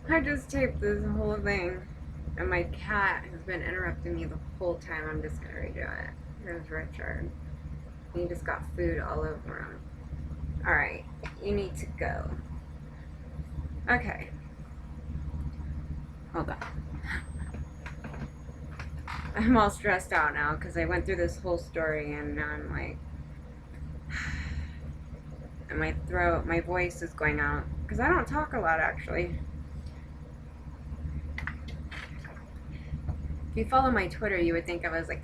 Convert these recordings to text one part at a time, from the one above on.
I just taped this whole thing, and my cat has been interrupting me the whole time. I'm just gonna redo it. There's Richard. He just got food all over him. Alright, you need to go. Okay. Hold on. I'm all stressed out now because I went through this whole story and now I'm like, and my throat, my voice is going out because I don't talk a lot actually. If you follow my Twitter, you would think I was like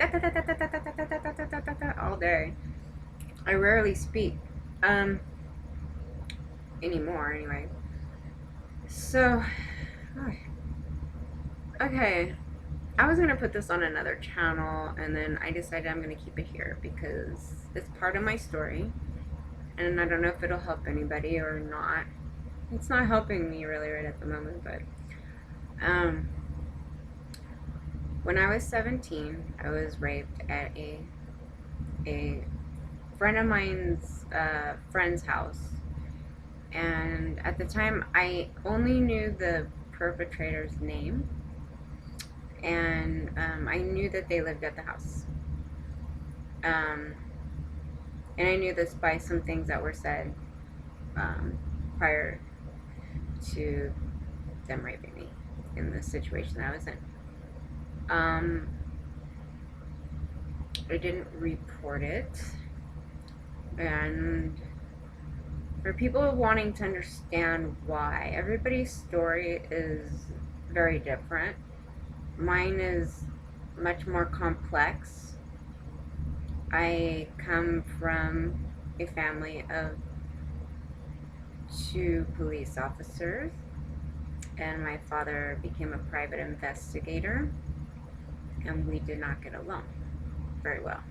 all day. I rarely speak, anymore anyway. So, okay, I was gonna put this on another channel, and then I decided I'm gonna keep it here because it's part of my story, and I don't know if it'll help anybody or not. It's not helping me really right at the moment, but when I was 17, I was raped at a friend of mine's friend's house, and at the time I only knew the perpetrator's name, and I knew that they lived at the house. And I knew this by some things that were said prior to them raping me in the situation that I was in. I didn't report it, and for people wanting to understand why, everybody's story is very different. Mine is much more complex. I come from a family of 2 police officers, and my father became a private investigator, and we did not get along very well.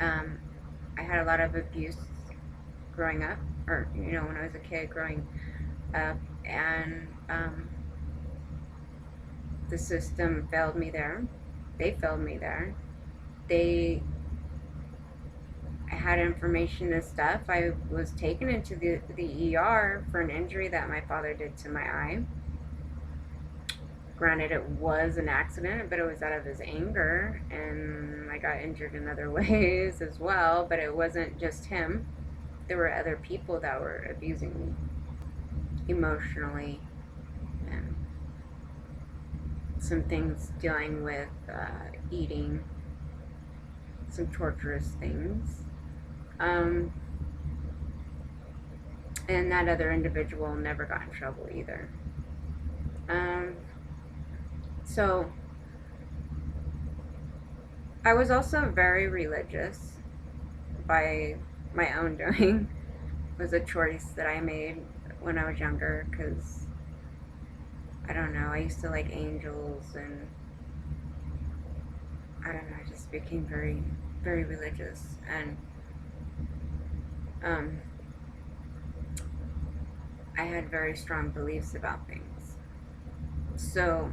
I had a lot of abuse growing up, or when I was a kid growing up, and the system failed me there. They failed me there. They had information and stuff. I was taken into the ER for an injury that my father did to my eye. Granted, it was an accident, but it was out of his anger, and I got injured in other ways as well, but it wasn't just him. There were other people that were abusing me emotionally, and some things dealing with eating, some torturous things. And that other individual never got in trouble either. So I was also very religious by my own doing. It was a choice that I made when I was younger because, I don't know, I used to like angels, and I don't know, I just became very, very religious, and I had very strong beliefs about things. So,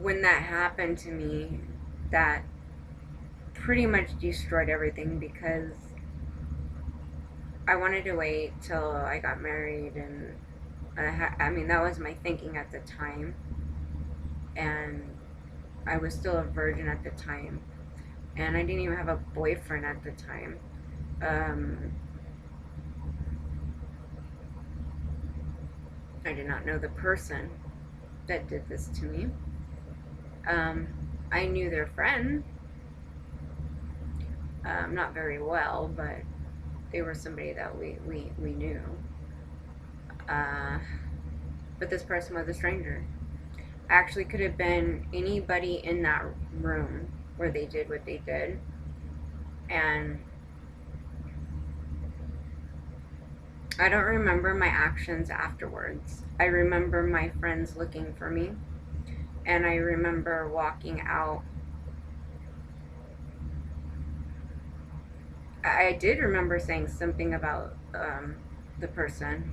when that happened to me, that pretty much destroyed everything because I wanted to wait till I got married, and I mean, that was my thinking at the time, and I was still a virgin at the time, and I didn't even have a boyfriend at the time. I did not know the person that did this to me. I knew their friend, not very well, but they were somebody that we knew. But this person was a stranger. Actually, could have been anybody in that room where they did what they did. And I don't remember my actions afterwards. I remember my friends looking for me, and I remember walking out. I did remember saying something about the person,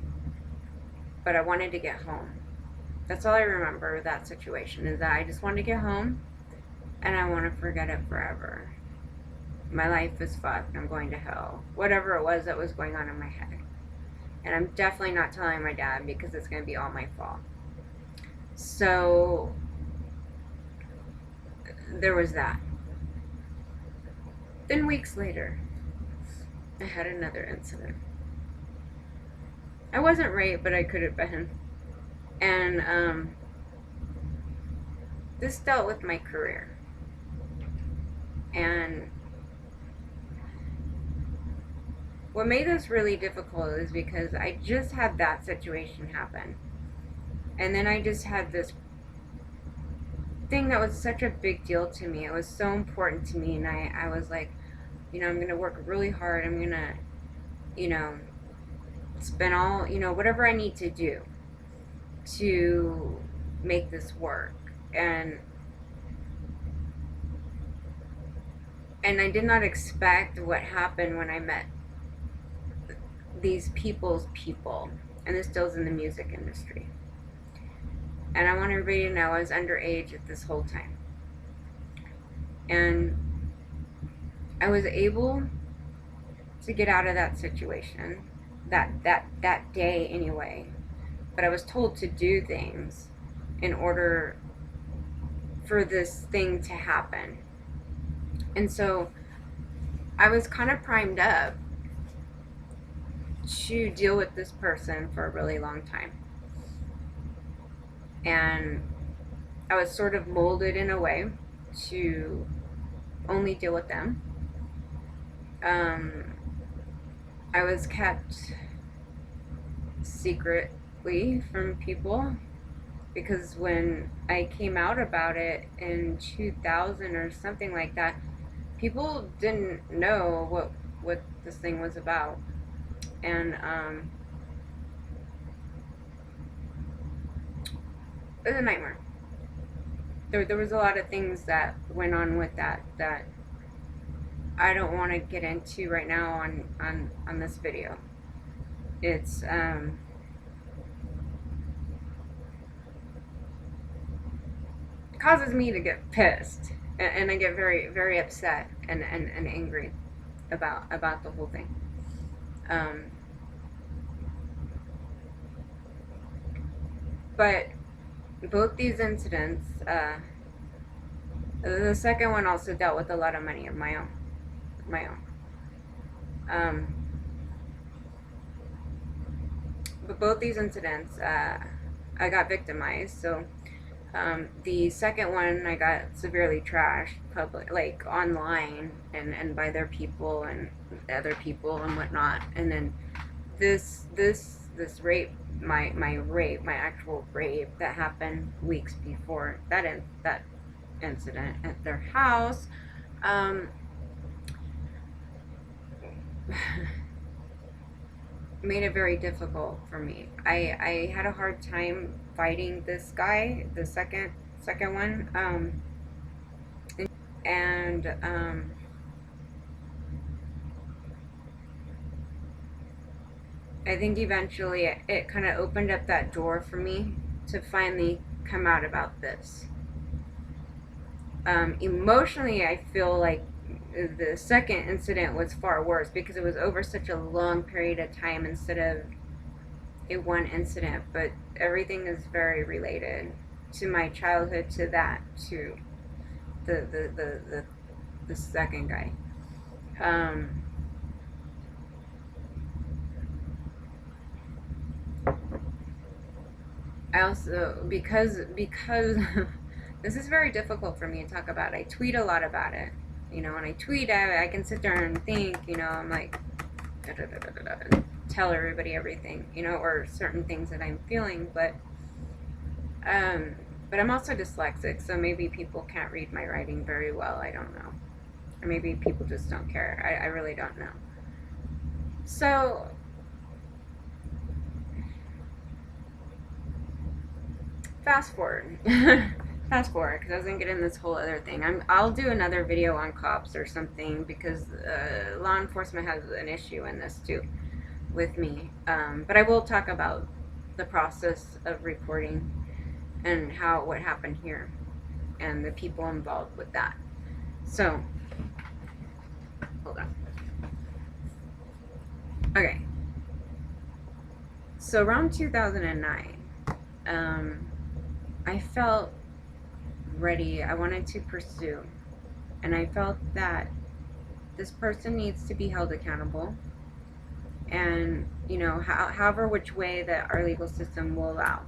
but I wanted to get home. That's all I remember of that situation, is that I just wanted to get home, and I want to forget it forever. my life is fucked, I'm going to hell, whatever it was that was going on in my head. And I'm definitely not telling my dad because it's going to be all my fault. So there was that. Then weeks later, I had another incident. I wasn't raped, but I could have been. And this dealt with my career. And what made this really difficult is because I just had that situation happen. And then I just had this thing that was such a big deal to me. It was so important to me. And I was like, I'm going to work really hard. I'm going to, spend all, whatever I need to do to make this work. And I did not expect what happened when I met these people's people, and this deals in the music industry. And I want everybody to know I was underage at this whole time. And I was able to get out of that situation, that day anyway. But I was told to do things in order for this thing to happen. And so I was kind of primed up to deal with this person for a really long time. And I was sort of molded in a way to only deal with them. I was kept secretly from people because when I came out about it in 2000 or something like that, people didn't know what this thing was about. And it was a nightmare. There was a lot of things that went on with that I don't want to get into right now on this video. It's causes me to get pissed, and I get very, very upset and angry about the whole thing. But both these incidents, the second one also dealt with a lot of money of my own. But both these incidents, I got victimized. So the second one, I got severely trashed, like online and by their people and other people and whatnot. And then this rape, my actual rape that happened weeks before that incident at their house, made it very difficult for me. I had a hard time fighting this guy, the second one, and I think eventually it kind of opened up that door for me to finally come out about this. Emotionally, I feel like the second incident was far worse because it was over such a long period of time instead of a one incident, but everything is very related to my childhood, to that, to the second guy. I also, because this is very difficult for me to talk about. I tweet a lot about it. When I tweet, I can sit there and think, I'm like, tell everybody everything, or certain things that I'm feeling, but I'm also dyslexic, so maybe people can't read my writing very well, I don't know. Or maybe people just don't care, I really don't know. So, fast forward. Fast forward, because I was going to get in this whole other thing. I'll do another video on cops or something, because law enforcement has an issue in this too, with me. But I will talk about the process of reporting and what happened here, and the people involved with that. So, Hold on. Okay. So around 2009, I felt ready. I wanted to pursue. And I felt that this person needs to be held accountable. And, however which way that our legal system will allow,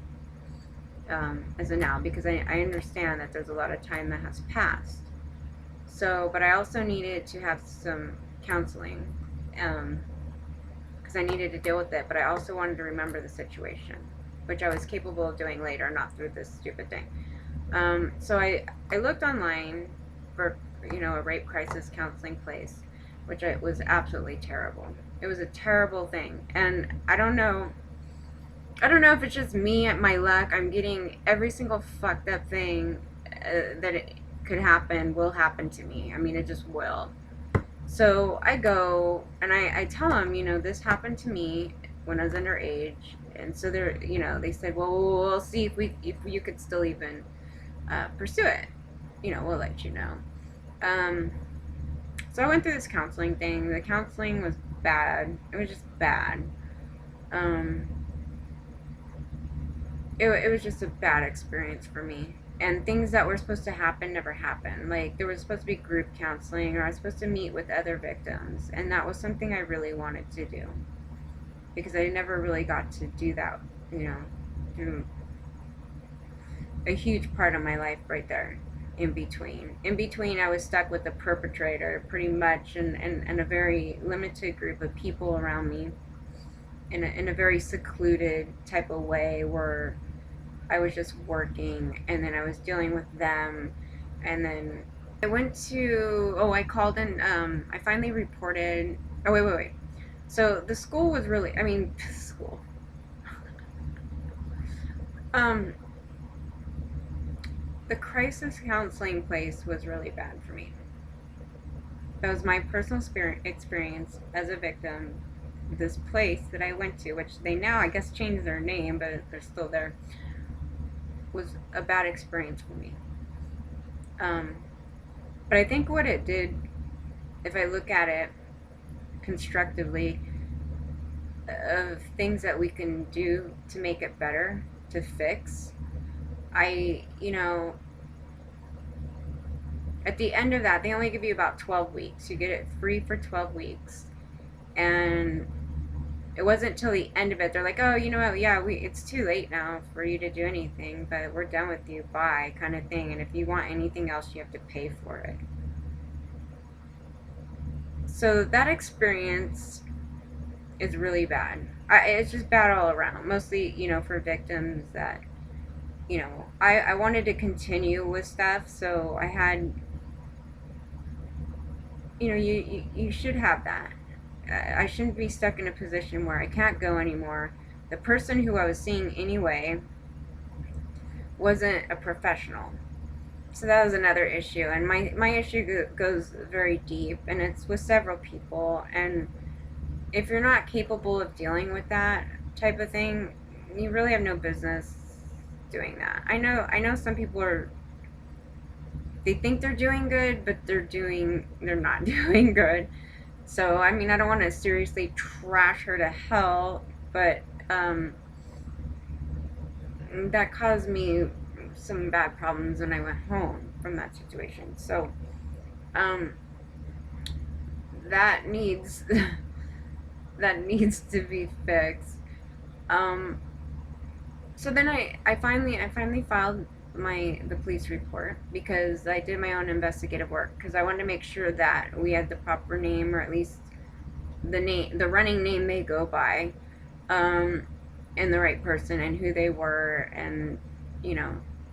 as of now, because I understand that there's a lot of time that has passed. So, but I also needed to have some counseling, because I needed to deal with it, but I also wanted to remember the situation, which I was capable of doing later, not through this stupid thing. So I looked online for, a rape crisis counseling place, which was absolutely terrible. It was a terrible thing. And I don't know if it's just me at my luck. I'm getting every single fucked up thing that it could happen will happen to me. I mean, it just will. So I go and I tell them, this happened to me when I was underage. And so they said, well, we'll see if you could still even pursue it. We'll let you know. So I went through this counseling thing. The counseling was bad. It was just bad. It was just a bad experience for me. And things that were supposed to happen never happened. Like, there was supposed to be group counseling, or I was supposed to meet with other victims. And that was something I really wanted to do, because I never really got to do that, through a huge part of my life right there. In between, I was stuck with the perpetrator pretty much, and a very limited group of people around me, in a very secluded type of way, where I was just working, and then I was dealing with them. And then I went to, I called in, I finally reported, wait. So the school was really, school. The crisis counseling place was really bad for me. That was my personal experience as a victim. This place that I went to, which they now, I guess, changed their name, but they're still there, was a bad experience for me. But I think what it did, if I look at it constructively, of things that we can do to make it better, to fix, at the end of that, they only give you about 12 weeks. You get it free for 12 weeks. And it wasn't till the end of it, they're like, oh, you know what, yeah, it's too late now for you to do anything, but we're done with you, bye, kind of thing. And if you want anything else, you have to pay for it. So that experience is really bad. It's just bad all around, mostly, for victims that, I wanted to continue with stuff, so I had, you should have that. I shouldn't be stuck in a position where I can't go anymore. The person who I was seeing anyway wasn't a professional. So that was another issue. And my issue goes very deep, and it's with several people. And if you're not capable of dealing with that type of thing, you really have no business doing that. I know some people they think they're doing good, but they're not doing good. So, I don't want to seriously trash her to hell, but that caused me some bad problems when I went home from that situation. So, that needs to be fixed. So then I finally filed the police report, because I did my own investigative work, because I wanted to make sure that we had the proper name, or at least the running name they go by, and the right person and who they were, and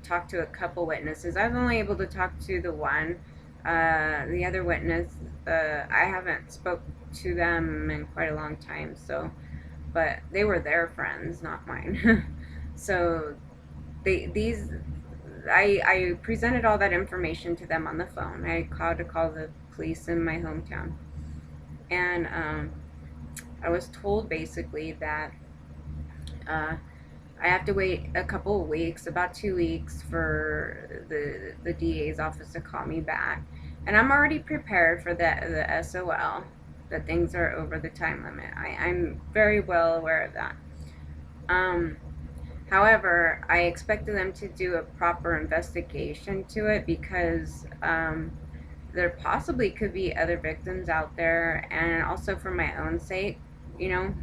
talk to a couple witnesses. I was only able to talk to the one. The other witness, I haven't spoke to them in quite a long time, so, but they were their friends, not mine. So I presented all that information to them on the phone. I called the police in my hometown, and I was told basically that I have to wait a couple of weeks, about 2 weeks, for the DA's office to call me back. And I'm already prepared for the SOL, that things are over the time limit. I'm very well aware of that. Um, However, I expected them to do a proper investigation to it because there possibly could be other victims out there, and also for my own sake, you know,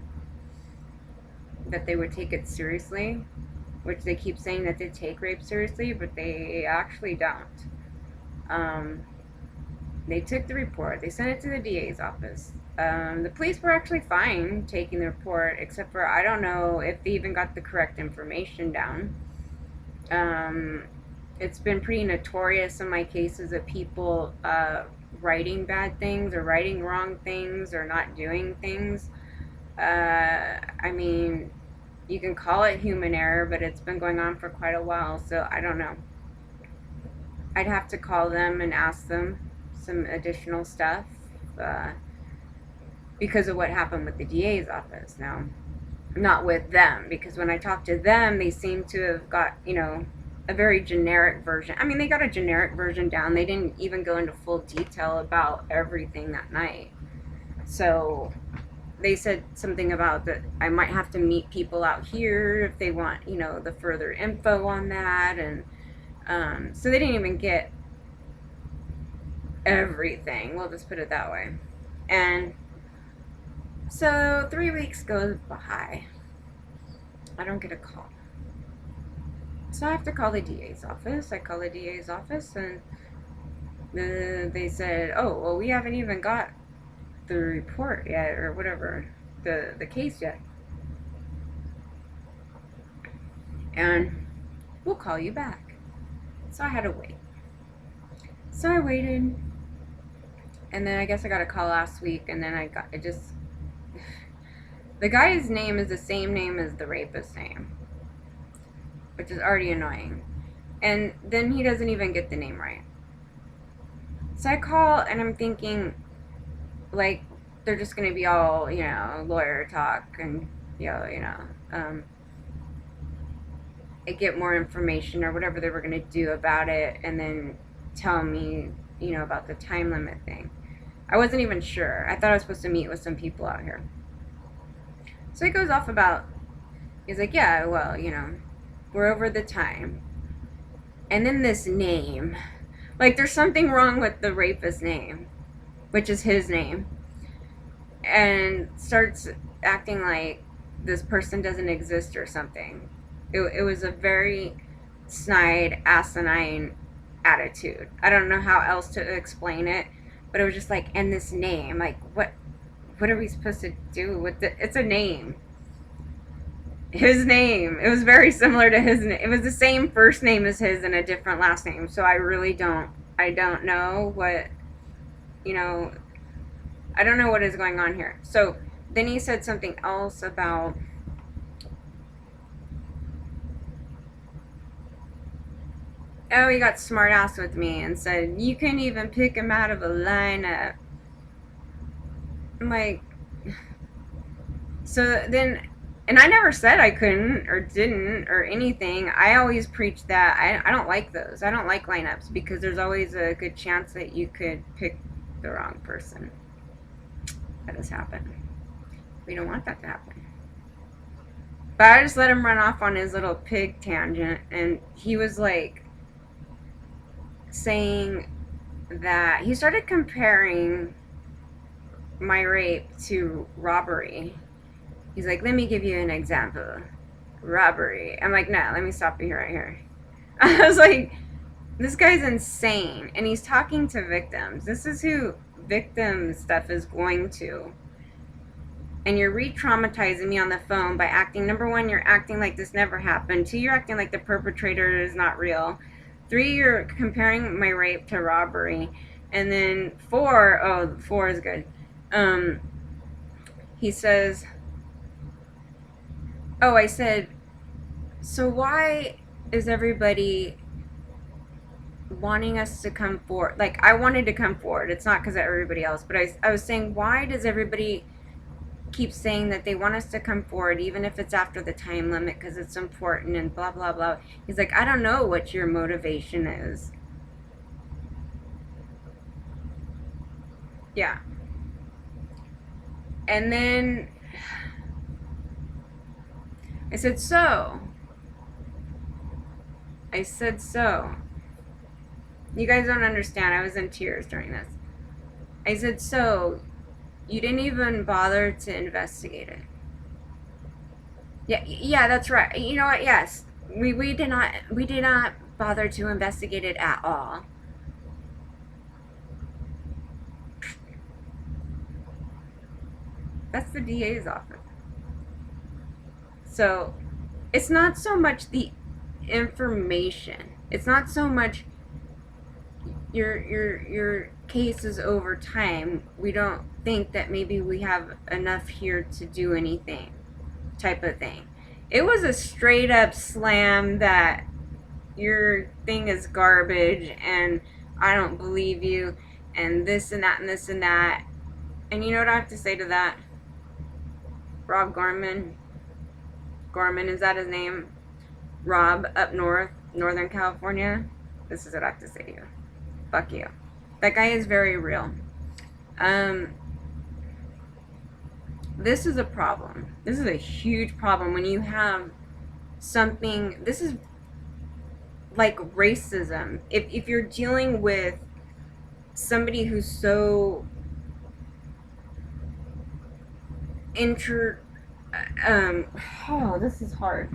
that they would take it seriously, which they keep saying that they take rape seriously, but they actually don't. They took the report, they sent it to the DA's office. The police were actually fine taking the report, except for I don't know if they even got the correct information down. It's been pretty notorious in my cases of people writing bad things or writing wrong things or not doing things. I mean, you can call it human error, but it's been going on for quite a while, so I don't know. I'd have to call them and ask them some additional stuff because of what happened with the DA's office. Now, not with them, because when I talked to them, they seem to have got, a very generic version. I mean, they got a generic version down. They didn't even go into full detail about everything that night. So they said something about that I might have to meet people out here if they want, the further info on that. And so they didn't even get everything. We'll just put it that way. And so 3 weeks goes by. I don't get a call. So I have to call the DA's office. I call the DA's office, and they said, oh, well, we haven't even got the report yet, or whatever, the case yet. And we'll call you back. So I had to wait. So I waited, and then I guess I got a call last week, and then the guy's name is the same name as the rapist's name, which is already annoying. And then he doesn't even get the name right. So I call, and I'm thinking, like, they're just going to be all, lawyer talk, and, get more information or whatever they were going to do about it, and then tell me, about the time limit thing. I wasn't even sure. I thought I was supposed to meet with some people out here. So he goes off about, he's like, yeah, well, we're over the time. And then this name. Like, there's something wrong with the rapist's name, which is his name. And starts acting like this person doesn't exist or something. It was a very snide, asinine attitude. I don't know how else to explain it, but it was just like, and this name. Like, what are we supposed to do with it? It's a name. His name. It was very similar to his name. It was the same first name as his and a different last name. So I don't know what, I don't know what is going on here. So then he said something else about, oh, he got smart ass with me and said, you can even pick him out of a lineup. I'm like, so then, and I never said I couldn't or didn't or anything. I always preach that I don't like those. I don't like lineups because there's always a good chance that you could pick the wrong person. That has happened. We don't want that to happen. But I just let him run off on his little pig tangent, and he was like saying that he started comparing my rape to robbery. He's like, let me give you an example. Robbery. I'm like, no, let me stop you right here. I was like, this guy's insane. And he's talking to victims. This is who victim stuff is going to. And you're re-traumatizing me on the phone by acting, number one, you're acting like this never happened. Two, you're acting like the perpetrator is not real. Three, you're comparing my rape to robbery. And then four, four is good. He says, oh, I said, so why is everybody wanting us to come forward? Like, I wanted to come forward. It's not because of everybody else, but I was saying, why does everybody keep saying that they want us to come forward, even if it's after the time limit, because it's important and blah, blah, blah. He's like, I don't know what your motivation is. Yeah. And then I said, so. I said, so. You guys don't understand. I was in tears during this. I said, so. You didn't even bother to investigate it. Yeah, that's right. You know what? Yes, we did not bother to investigate it at all. That's the DA's office. So it's not so much the information. It's not so much your cases over time. We don't think that maybe we have enough here to do anything, type of thing. It was a straight up slam that your thing is garbage and I don't believe you and this and that and this and that. And you know what I have to say to that? Rob Gorman. Gorman, is that his name? Rob up north, Northern California. This is what I have to say to you. Fuck you. That guy is very real. This is a problem. This is a huge problem when you have something. This is like racism. If you're dealing with somebody who's so oh, this is hard.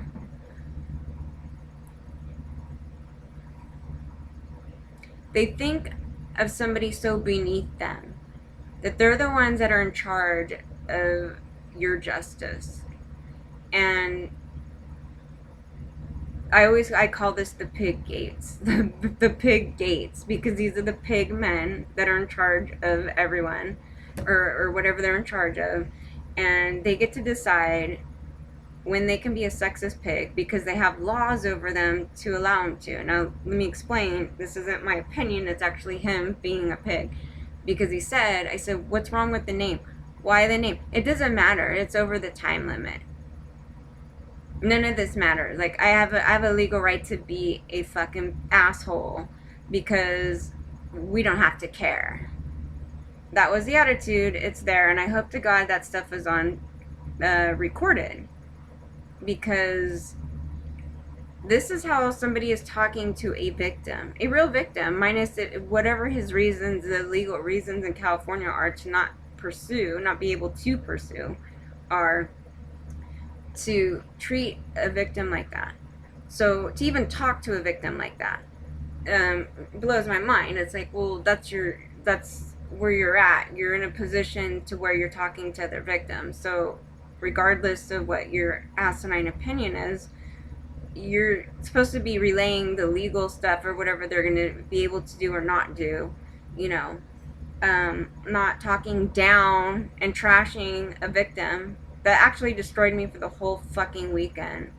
They think of somebody so beneath them that they're the ones that are in charge of your justice. And I call this the pig gates, the pig gates, because these are the pig men that are in charge of everyone, or whatever they're in charge of, and they get to decide when they can be a sexist pig because they have laws over them to allow them to. Now, let me explain. This isn't my opinion. It's actually him being a pig. Because I said, what's wrong with the name? Why the name? It doesn't matter. It's over the time limit. None of this matters. Like, I have a legal right to be a fucking asshole because we don't have to care. That was the attitude. It's there. And I hope to God that stuff is on recorded. Because this is how somebody is talking to a victim, a real victim, minus whatever his reasons, the legal reasons in California are to not be able to pursue, are to treat a victim like that. So to even talk to a victim like that blows my mind. It's like, well, that's where you're at. You're in a position to where you're talking to other victims. So regardless of what your asinine opinion is, you're supposed to be relaying the legal stuff or whatever they're going to be able to do or not do, you know, not talking down and trashing a victim that actually destroyed me for the whole fucking weekend.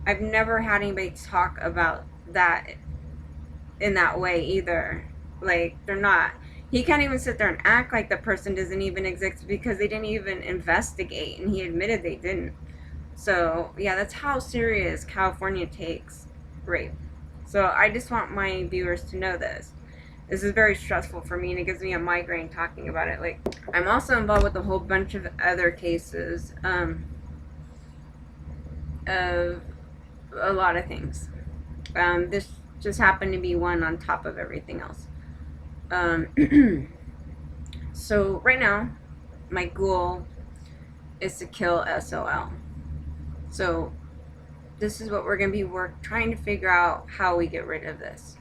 I've never had anybody talk about that in that way either. Like, they're not. He can't even sit there and act like the person doesn't even exist because they didn't even investigate, and he admitted they didn't. So, yeah, that's how serious California takes rape. So I just want my viewers to know this. This is very stressful for me, and it gives me a migraine talking about it. Like, I'm also involved with a whole bunch of other cases of a lot of things. This just happened to be one on top of everything else. So right now, my goal is to kill SOL. So this is what we're going to be trying to figure out how we get rid of this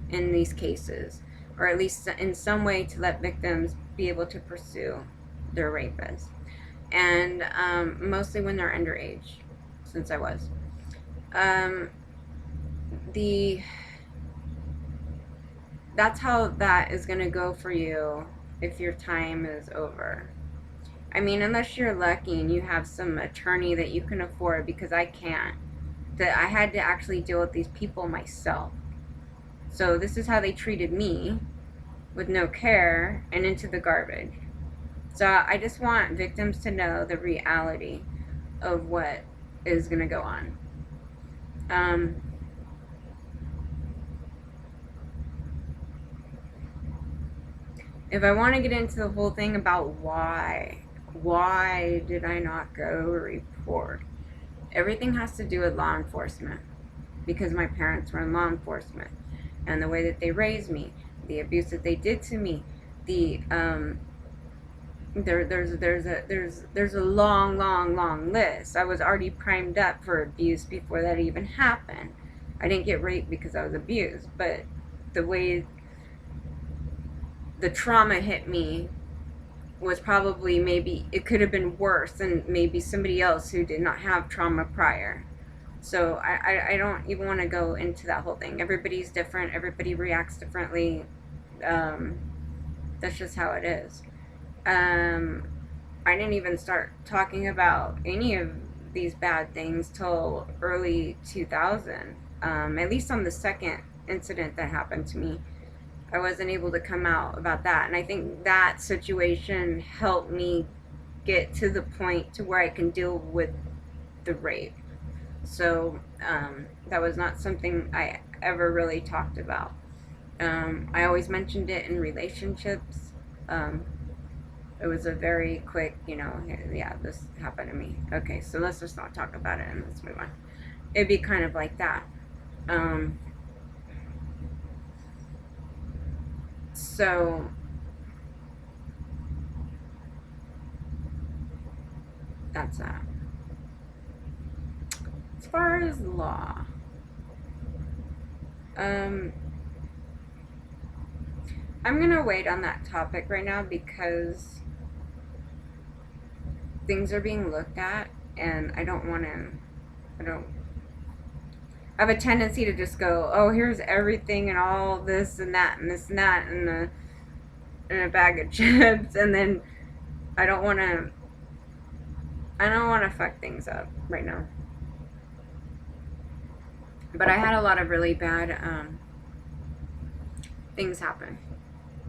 in these cases, or at least in some way to let victims be able to pursue their rapists, and mostly when they're underage, since I was. That's how that is going to go for you if your time is over. I mean, unless you're lucky and you have some attorney that you can afford, because I can't. That I had to actually deal with these people myself. So this is how they treated me, with no care and into the garbage. So I just want victims to know the reality of what is going to go on. if I want to get into the whole thing about why did I not go report? Everything has to do with law enforcement, because my parents were in law enforcement, and the way that they raised me, the abuse that they did to me, the there's a long list. I was already primed up for abuse before that even happened. I didn't get raped because I was abused, but the way the trauma hit me was probably, maybe it could have been worse than maybe somebody else who did not have trauma prior. So I don't even want to go into that whole thing. Everybody's different. Everybody reacts differently. That's just how it is. I didn't even start talking about any of these bad things till early 2000. At least on the second incident that happened to me, I wasn't able to come out about that. And I think that situation helped me get to the point to where I can deal with the rape. So that was not something I ever really talked about. I always mentioned it in relationships. It was a very quick, yeah, this happened to me. Okay, so let's just not talk about it and let's move on. It'd be kind of like that. So that's that. As far as law, I'm gonna wait on that topic right now because things are being looked at, and I have a tendency to just go, oh, here's everything and all this and that and this and that and a bag of chips, and then I don't want to fuck things up right now. But I had a lot of really bad things happen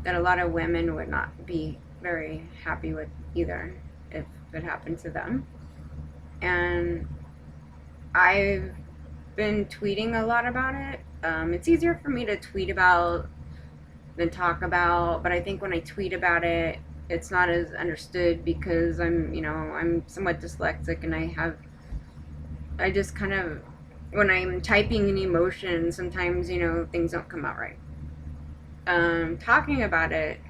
that a lot of women would not be very happy with either if it happened to them. And I've been tweeting a lot about it. It's easier for me to tweet about than talk about, but I think when I tweet about it, it's not as understood because I'm somewhat dyslexic, and I just kind of, when I'm typing an emotion, sometimes, things don't come out right. Talking about it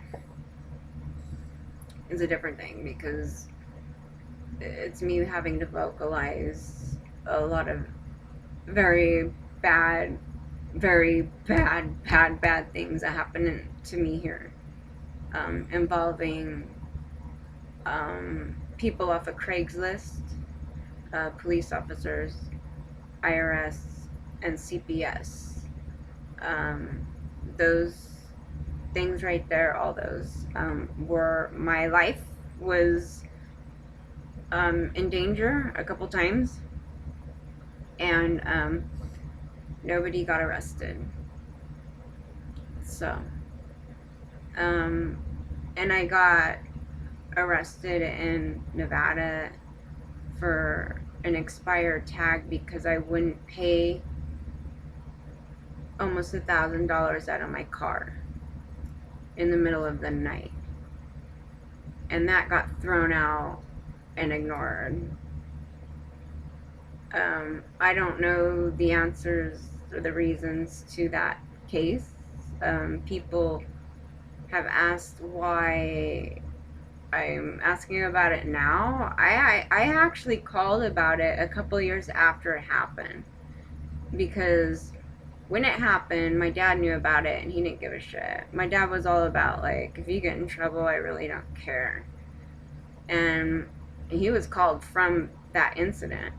is a different thing because it's me having to vocalize a lot of very bad things that happen to me here, involving people off of Craigslist, police officers, IRS, and CPS. Those things right there, all those were, my life was in danger a couple times, and nobody got arrested. So and I got arrested in Nevada for an expired tag because I wouldn't pay almost $1,000 out of my car in the middle of the night, and that got thrown out and ignored. I don't know the answers or the reasons to that case. People have asked why I'm asking about it now. I actually called about it a couple years after it happened, because when it happened, my dad knew about it and he didn't give a shit. My dad was all about, like, if you get in trouble, I really don't care. And he was called from that incident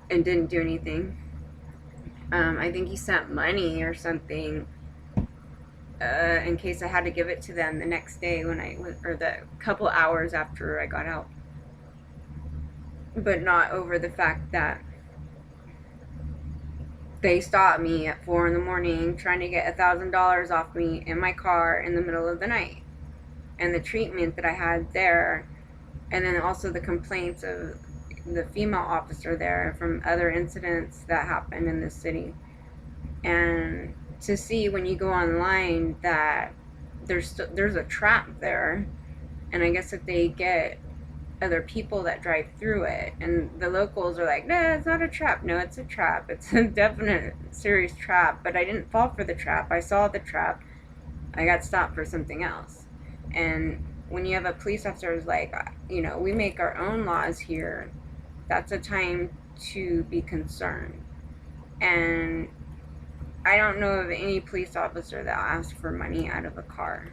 and didn't do anything. I think he sent money or something in case I had to give it to them the next day or the couple hours after I got out. But not over the fact that they stopped me at 4 in the morning trying to get $1,000 off me in my car in the middle of the night. And the treatment that I had there, and then also the complaints of the female officer there from other incidents that happened in this city. And to see when you go online that there's a trap there, and I guess if they get other people that drive through it, and the locals are like, nah, it's not a trap. No, it's a trap. It's a definite serious trap. But I didn't fall for the trap. I saw the trap. I got stopped for something else. And when you have a police officer who's like, we make our own laws here, that's a time to be concerned. And I don't know of any police officer that asked for money out of a car.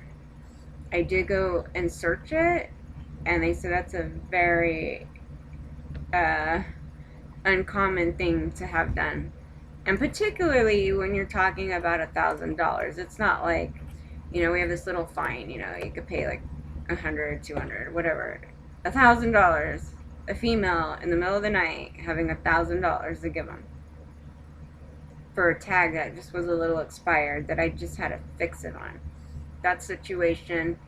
I did go and search it, and they said that's a very uncommon thing to have done. And particularly when you're talking about $1,000. It's not like, we have this little fine, you could pay like $100, $200, whatever. $1,000. A female in the middle of the night having $1,000 to give them for a tag that just was a little expired that I just had to fix it on. That situation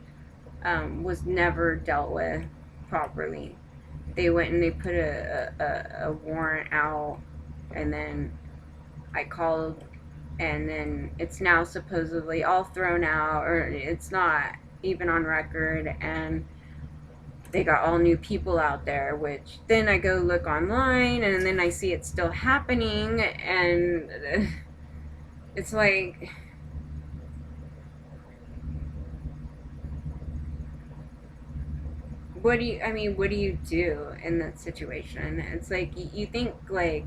was never dealt with properly. They went and they put a warrant out, and then I called, and then it's now supposedly all thrown out, or it's not even on record, and they got all new people out there, which then I go look online, and then I see it's still happening, and it's like, what do you do in that situation? It's like, you think, like,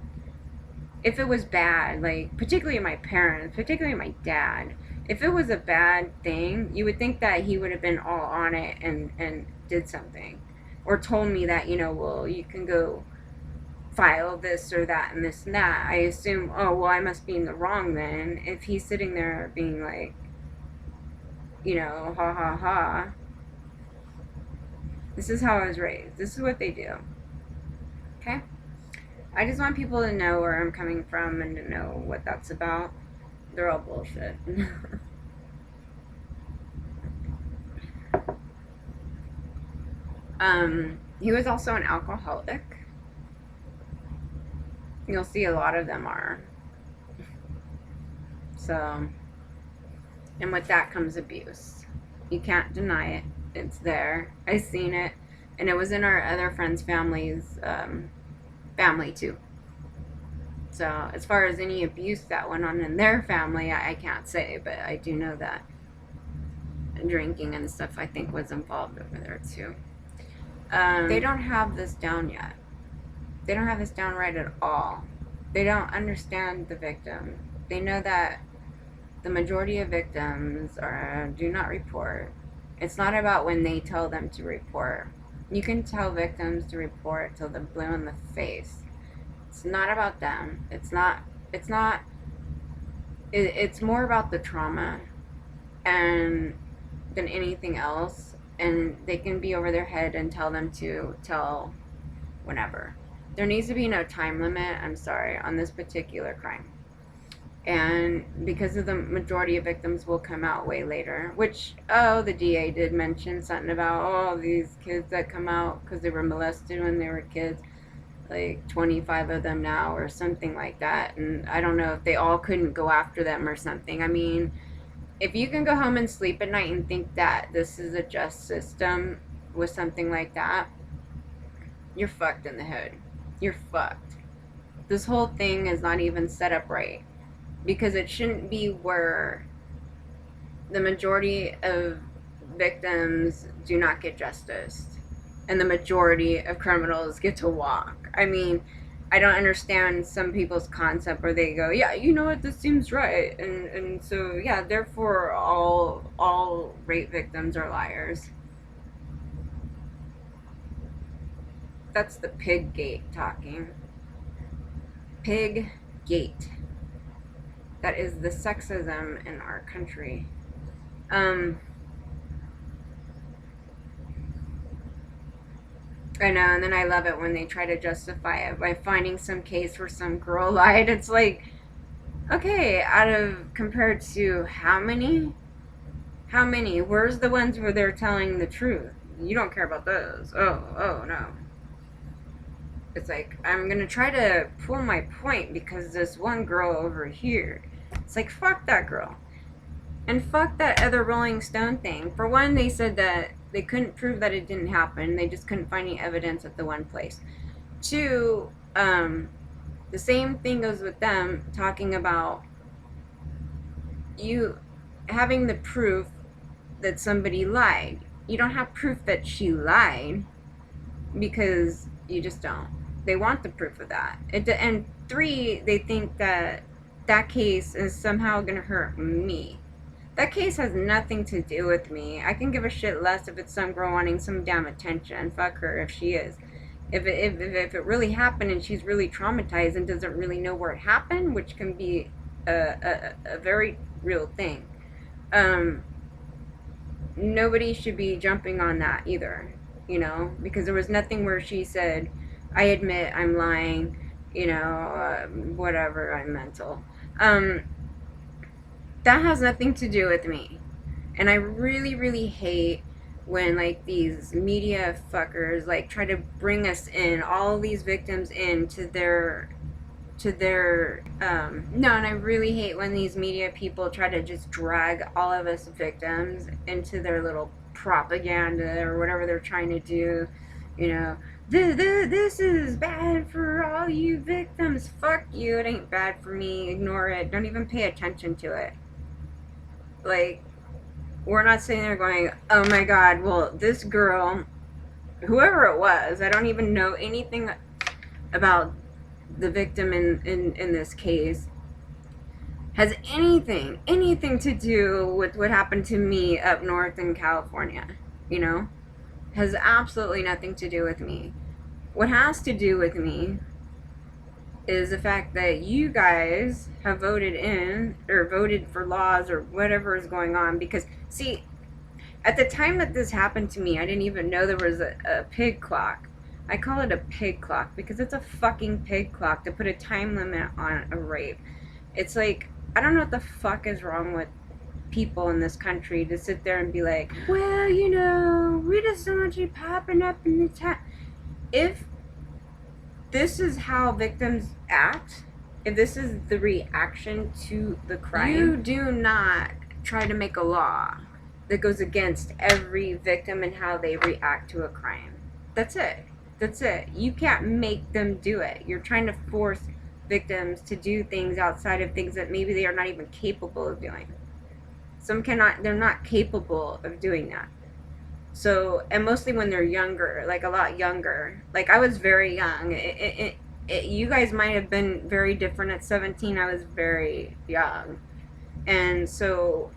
if it was bad, like, particularly my parents, particularly my dad, if it was a bad thing, you would think that he would have been all on it and did something, or told me that, well, you can go file this or that and this and that. I assume, oh, well, I must be in the wrong then, if he's sitting there being like, ha ha ha. This is how I was raised. This is what they do. Okay? I just want people to know where I'm coming from and to know what that's about. They're all bullshit. He was also an alcoholic. You'll see a lot of them are. So, and with that comes abuse. You can't deny it. It's there. I seen it, and it was in our other friends' families, family too. So as far as any abuse that went on in their family, I can't say, but I do know that drinking and stuff, I think, was involved over there too. They don't have this down yet. They don't have this down right at all. They don't understand the victim. They know that the majority of victims do not report. It's not about when they tell them to report. You can tell victims to report till they're blue in the face. It's not about them. It's more about the trauma and than anything else. And they can be over their head and tell them to tell whenever. There needs to be no time limit, I'm sorry, on this particular crime. And because of the majority of victims will come out way later, which, the DA did mention something about, these kids that come out because they were molested when they were kids, like 25 of them now or something like that. And I don't know if they all couldn't go after them or something. I mean, if you can go home and sleep at night and think that this is a just system with something like that, you're fucked in the head. You're fucked. This whole thing is not even set up right. Because it shouldn't be where the majority of victims do not get justice and the majority of criminals get to walk. I mean, I don't understand some people's concept where they go, yeah, you know what, this seems right. And so, yeah, therefore all rape victims are liars. That's the pig gate talking. Pig gate. That is the sexism in our country. I know, and then I love it when they try to justify it by finding some case where some girl lied. It's like, okay, compared to how many? How many? Where's the ones where they're telling the truth? You don't care about those. Oh no. It's like, I'm gonna try to pull my point because this one girl over here. It's like, fuck that girl. And fuck that other Rolling Stone thing. For one, they said that they couldn't prove that it didn't happen. They just couldn't find any evidence at the one place. Two, the same thing goes with them talking about you having the proof that somebody lied. You don't have proof that she lied because you just don't. They want the proof of that. And three, they think that that case is somehow going to hurt me. That case has nothing to do with me. I can give a shit less if it's some girl wanting some damn attention. Fuck her if she is. If it really happened and she's really traumatized and doesn't really know where it happened, which can be a very real thing, nobody should be jumping on that either, you know, because there was nothing where she said, I admit I'm lying, you know, whatever, I'm mental. That has nothing to do with me. And I really, really hate when, like, these media fuckers, like, try to bring us in, all these victims in to their no, and I really hate when these media people try to just drag all of us victims into their little propaganda or whatever they're trying to do, you know. This is bad for all you victims. Fuck you, it ain't bad for me. Ignore it. Don't even pay attention to it. Like, we're not sitting there going, oh my god, well, this girl, whoever it was, I don't even know anything about the victim in this case, has anything to do with what happened to me up north in California, you know? Has absolutely nothing to do with me. What has to do with me is the fact that you guys have voted in, or voted for laws, or whatever is going on. Because, see, at the time that this happened to me, I didn't even know there was a pig clock. I call it a pig clock because it's a fucking pig clock to put a time limit on a rape. It's like, I don't know what the fuck is wrong with people in this country to sit there and be like, well, you know, we just don't want you popping up in the town. If this is how victims act, if this is the reaction to the crime, you do not try to make a law that goes against every victim and how they react to a crime. That's it. That's it. You can't make them do it. You're trying to force victims to do things outside of things that maybe they are not even capable of doing. Some cannot, they're not capable of doing that. So, and mostly when they're younger, like a lot younger. Like, I was very young. You guys might have been very different at 17. I was very young. And so,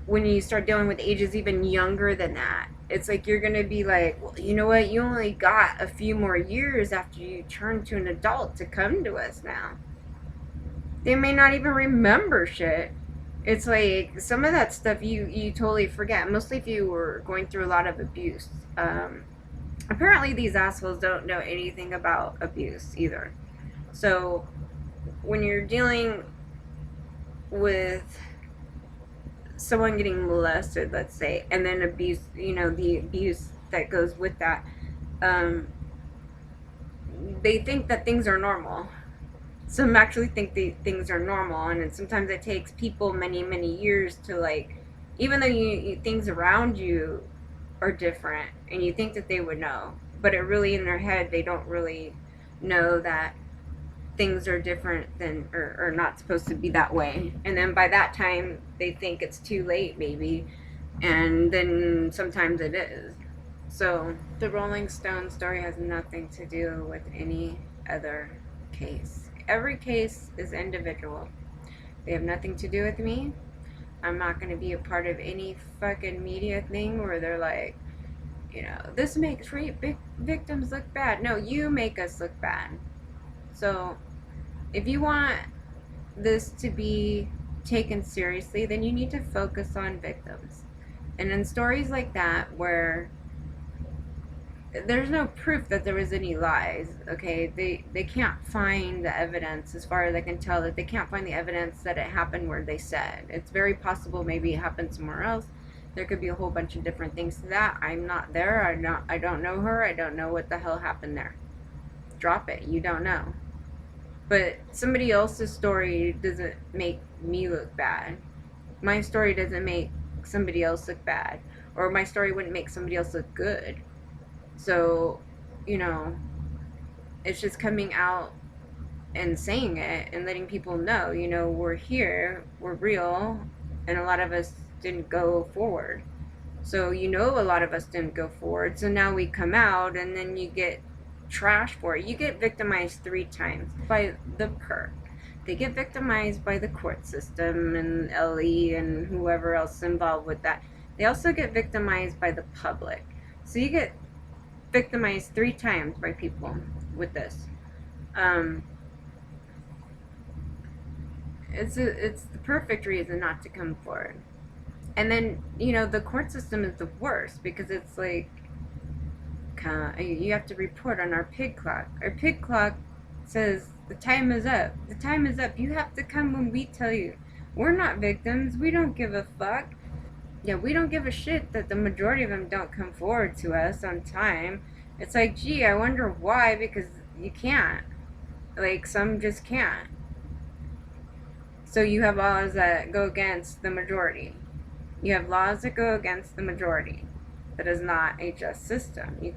when you start dealing with ages even younger than that, it's like you're going to be like, well, you know what? You only got a few more years after you turn to an adult to come to us now. They may not even remember shit. It's like some of that stuff you totally forget, mostly if you were going through a lot of abuse. Apparently these assholes don't know anything about abuse either. So when you're dealing with someone getting molested, let's say, and then abuse, you know, the abuse that goes with that, they think that things are normal. Some actually think things are normal, and sometimes it takes people many, many years to, like, even though you things around you are different, and you think that they would know, but it really in their head, they don't really know that things are different than, or not supposed to be that way. And then by that time, they think it's too late, maybe, and then sometimes it is. So the Rolling Stone story has nothing to do with any other case. Every case is individual. They have nothing to do with me. I'm not going to be a part of any fucking media thing where they're like, you know, this makes rape victims look bad. No, you make us look bad. So if you want this to be taken seriously, then you need to focus on victims. And in stories like that where there's no proof that there was any lies, okay? They can't find the evidence, as far as I can tell, that they can't find the evidence that it happened where they said. It's very possible maybe it happened somewhere else. There could be a whole bunch of different things to that. I'm not there. I don't know her. I don't know what the hell happened there. Drop it. You don't know. But somebody else's story doesn't make me look bad. My story doesn't make somebody else look bad, or my story wouldn't make somebody else look good. So, you know, it's just coming out and saying it and letting people know, you know, we're here, we're real, and a lot of us didn't go forward. So, you know, a lot of us didn't go forward. So now we come out and then you get trashed for it. You get victimized 3 times by the perp. They get victimized by the court system and LE and whoever else involved with that. They also get victimized by the public. So you get victimized 3 times by people with this. It's the perfect reason not to come forward. And then, you know, the court system is the worst because it's like, you have to report on our pig clock. Our pig clock says the time is up. The time is up. You have to come when we tell you. We're not victims. We don't give a fuck. Yeah, we don't give a shit that the majority of them don't come forward to us on time. It's like, gee, I wonder why, because you can't. Like, some just can't. So you have laws that go against the majority. You have laws that go against the majority. That is not a just system. You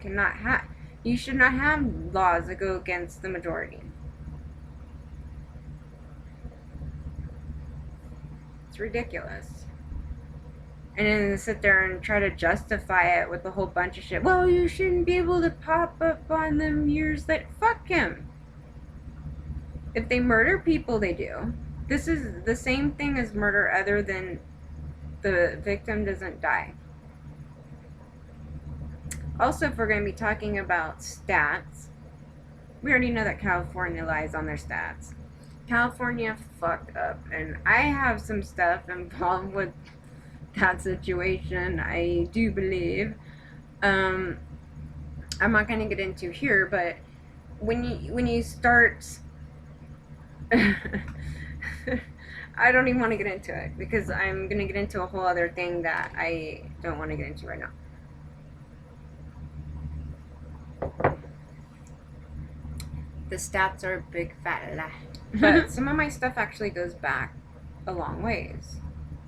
should not have laws that go against the majority. It's ridiculous. And then they sit there and try to justify it with a whole bunch of shit. Well, you shouldn't be able to pop up on them years that fuck him. If they murder people, they do. This is the same thing as murder, other than the victim doesn't die. Also, if we're going to be talking about stats, we already know that California lies on their stats. California fucked up, and I have some stuff involved with that situation, I do believe. I'm not going to get into here, but when you start I don't even want to get into it because I'm going to get into a whole other thing that I don't want to get into right now. The stats are a big fat lie. But some of my stuff actually goes back a long ways.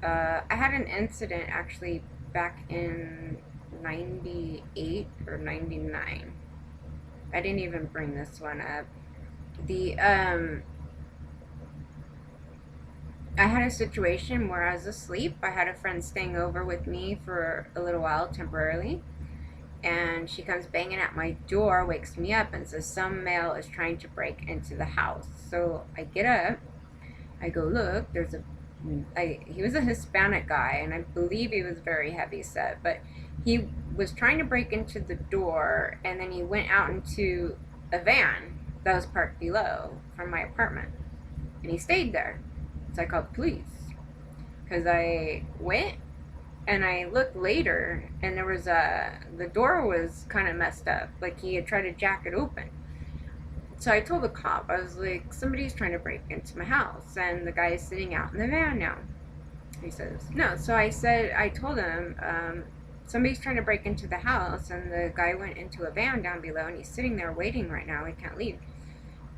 I had an incident actually back in 98 or 99. I didn't even bring this one up. I had a situation where I was asleep. I had a friend staying over with me for a little while temporarily. And she comes banging at my door, wakes me up, and says some male is trying to break into the house. So I get up, I go look. He was a Hispanic guy, and I believe he was very heavy set, but he was trying to break into the door, and then he went out into a van that was parked below from my apartment, and he stayed there. So I called the police because I went and I looked later, and there was the door was kind of messed up, like he had tried to jack it open. So I told the cop, I was like, somebody's trying to break into my house, and the guy is sitting out in the van now. He says, no. So I told him, somebody's trying to break into the house, and the guy went into a van down below, and he's sitting there waiting right now. He can't leave.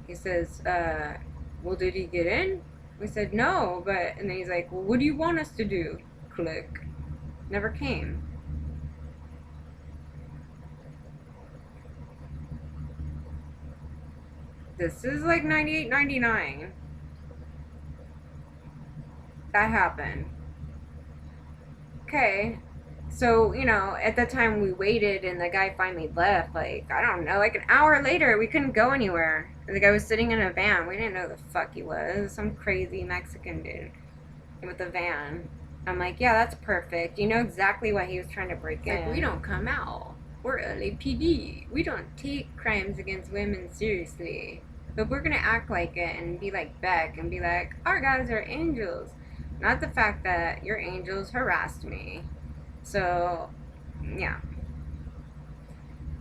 He says, well, did he get in? We said, no, and then he's like, well, what do you want us to do? Click. Never came. This is like 98, 99. That happened. Okay. So, you know, at the time we waited and the guy finally left, like, I don't know, like an hour later, we couldn't go anywhere. The guy was sitting in a van. We didn't know who the fuck he was. Some crazy Mexican dude with a van. I'm like, yeah, that's perfect. You know exactly why he was trying to break in. Like, we don't come out. We're LAPD. We don't take crimes against women seriously. But we're going to act like it and be like Beck and be like, our guys are angels. Not the fact that your angels harassed me. So, yeah.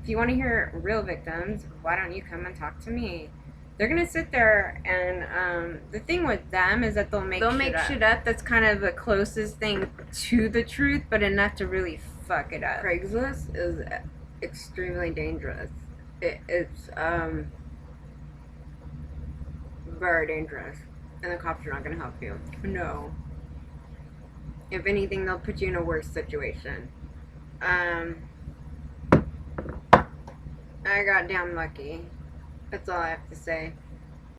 If you want to hear real victims, why don't you come and talk to me? They're going to sit there and the thing with them is that they'll make shit up that's kind of the closest thing to the truth, but enough to really fuck it up. Craigslist is extremely dangerous. It's very dangerous. And the cops are not going to help you. No. If anything, they'll put you in a worse situation. I got damn lucky. That's all I have to say.